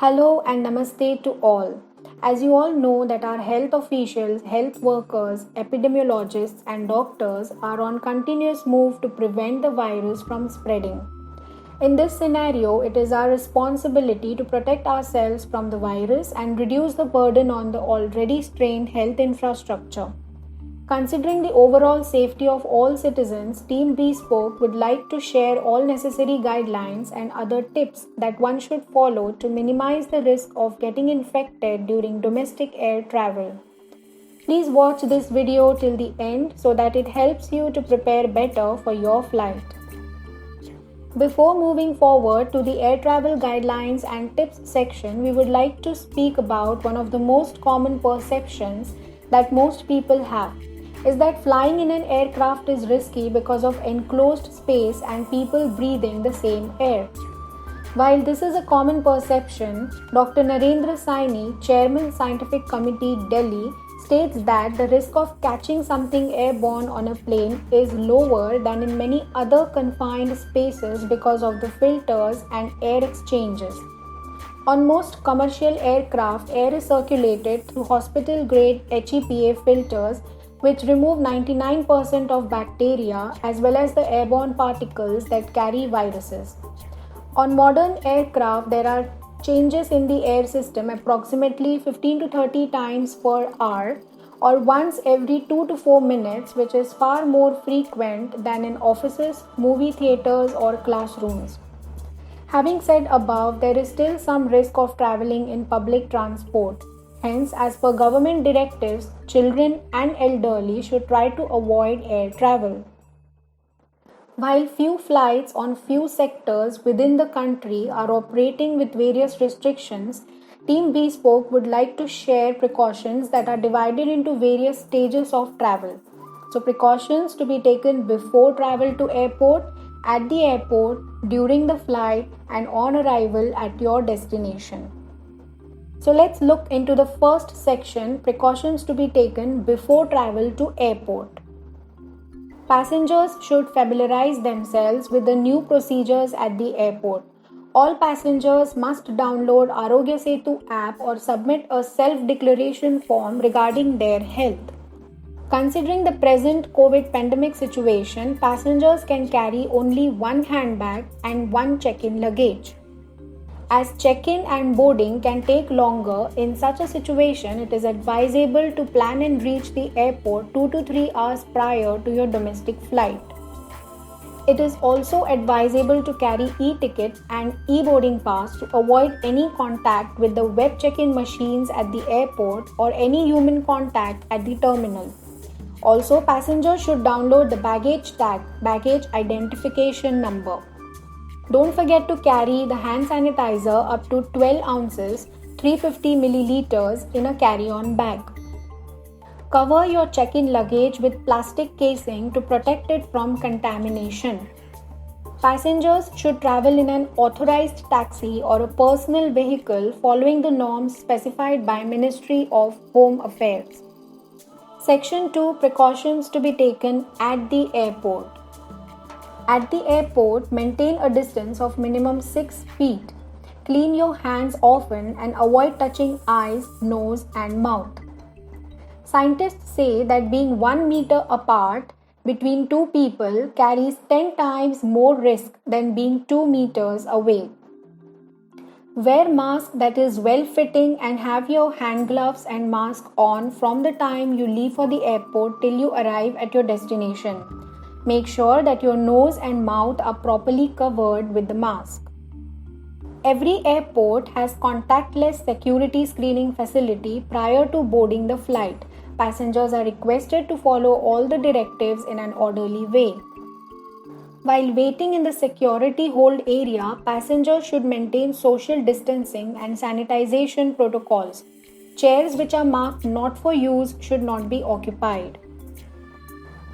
Hello and namaste to all. As you all know that our health officials, health workers, epidemiologists and doctors are on continuous move to prevent the virus from spreading. In this scenario, it is our responsibility to protect ourselves from the virus and reduce the burden on the already strained health infrastructure. Considering the overall safety of all citizens, Team Bespoke would like to share all necessary guidelines and other tips that one should follow to minimize the risk of getting infected during domestic air travel. Please watch this video till the end so that it helps you to prepare better for your flight. Before moving forward to the air travel guidelines and tips section, we would like to speak about one of the most common perceptions that most people have. Is that flying in an aircraft is risky because of enclosed space and people breathing the same air. While this is a common perception, Dr. Narendra Saini, Chairman Scientific Committee Delhi, states that the risk of catching something airborne on a plane is lower than in many other confined spaces because of the filters and air exchanges. On most commercial aircraft, air is circulated through hospital-grade HEPA filters which remove 99% of bacteria as well as the airborne particles that carry viruses. On modern aircraft, there are changes in the air system approximately 15 to 30 times per hour or once every 2 to 4 minutes, which is far more frequent than in offices, movie theaters or classrooms. Having said above, there is still some risk of traveling in public transport. Hence, as per government directives, children and elderly should try to avoid air travel. While few flights on few sectors within the country are operating with various restrictions, Team Bespoke would like to share precautions that are divided into various stages of travel. So, precautions to be taken before travel to airport, at the airport, during the flight, and on arrival at your destination. So let's look into the first section, precautions to be taken before travel to airport. Passengers should familiarize themselves with the new procedures at the airport. All passengers must download Arogya Setu app or submit a self-declaration form regarding their health. Considering the present COVID pandemic situation, passengers can carry only one handbag and one check-in luggage. As check-in and boarding can take longer, in such a situation, it is advisable to plan and reach the airport 2 to 3 hours prior to your domestic flight. It is also advisable to carry e-ticket and e-boarding pass to avoid any contact with the web check-in machines at the airport or any human contact at the terminal. Also, passengers should download the baggage tag, baggage identification number. Don't forget to carry the hand sanitizer up to 12 ounces, 350 milliliters in a carry-on bag. Cover your check-in luggage with plastic casing to protect it from contamination. Passengers should travel in an authorized taxi or a personal vehicle following the norms specified by Ministry of Home Affairs. Section 2, precautions to be taken at the airport. At the airport, maintain a distance of minimum 6 feet. Clean your hands often and avoid touching eyes, nose and mouth. Scientists say that being 1 meter apart between two people carries 10 times more risk than being 2 meters away. Wear mask that is well-fitting and have your hand gloves and mask on from the time you leave for the airport till you arrive at your destination. Make sure that your nose and mouth are properly covered with the mask. Every airport has contactless security screening facility prior to boarding the flight. Passengers are requested to follow all the directives in an orderly way. While waiting in the security hold area, passengers should maintain social distancing and sanitization protocols. Chairs which are marked not for use should not be occupied.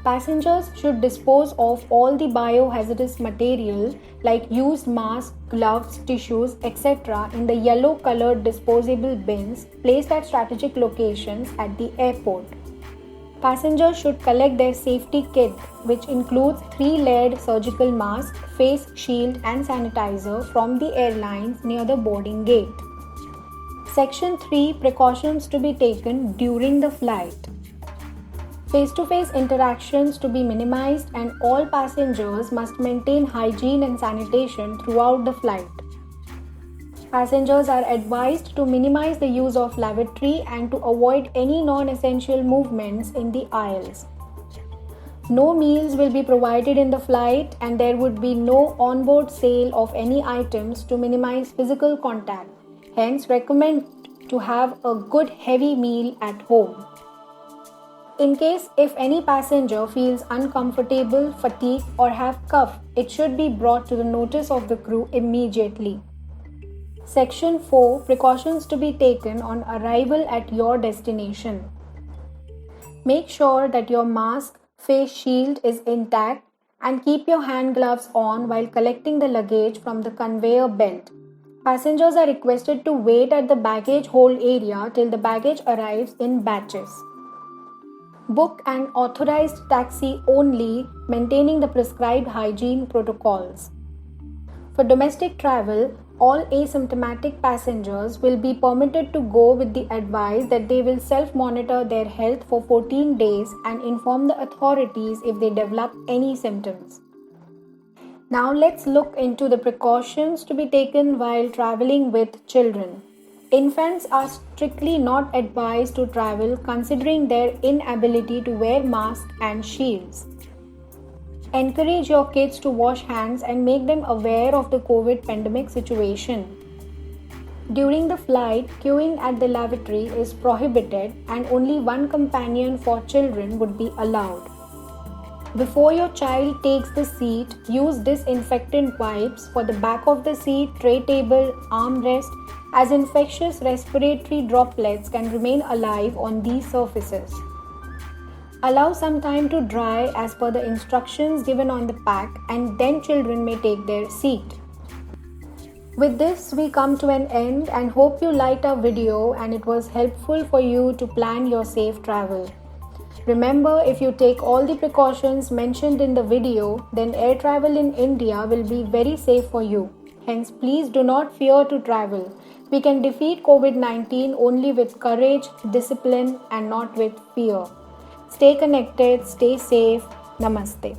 Passengers should dispose of all the biohazardous material like used masks, gloves, tissues, etc. in the yellow colored disposable bins placed at strategic locations at the airport. Passengers should collect their safety kit, which includes 3-layered surgical mask, face shield and sanitizer from the airlines near the boarding gate. Section 3. Precautions to be taken during the flight. Face-to-face interactions to be minimized, and all passengers must maintain hygiene and sanitation throughout the flight. Passengers are advised to minimize the use of lavatory and to avoid any non-essential movements in the aisles. No meals will be provided in the flight, and there would be no onboard sale of any items to minimize physical contact. Hence, recommend to have a good heavy meal at home. In case if any passenger feels uncomfortable, fatigued, or have cough, it should be brought to the notice of the crew immediately. Section 4. Precautions to be taken on arrival at your destination. Make sure that your mask, face shield is intact, and keep your hand gloves on while collecting the luggage from the conveyor belt. Passengers are requested to wait at the baggage hold area till the baggage arrives in batches. Book an authorized taxi only, maintaining the prescribed hygiene protocols. For domestic travel, all asymptomatic passengers will be permitted to go with the advice that they will self-monitor their health for 14 days and inform the authorities if they develop any symptoms. Now let's look into the precautions to be taken while traveling with children. Infants are strictly not advised to travel considering their inability to wear masks and shields. Encourage your kids to wash hands and make them aware of the COVID pandemic situation. During the flight, queuing at the lavatory is prohibited and only one companion for children would be allowed. Before your child takes the seat, use disinfectant wipes for the back of the seat, tray table, armrest, as infectious respiratory droplets can remain alive on these surfaces. Allow some time to dry as per the instructions given on the pack, and then children may take their seat. With this, we come to an end and hope you liked our video and it was helpful for you to plan your safe travel. Remember, if you take all the precautions mentioned in the video, then air travel in India will be very safe for you. Hence, please do not fear to travel. We can defeat COVID-19 only with courage, discipline, and not with fear. Stay connected, stay safe. Namaste.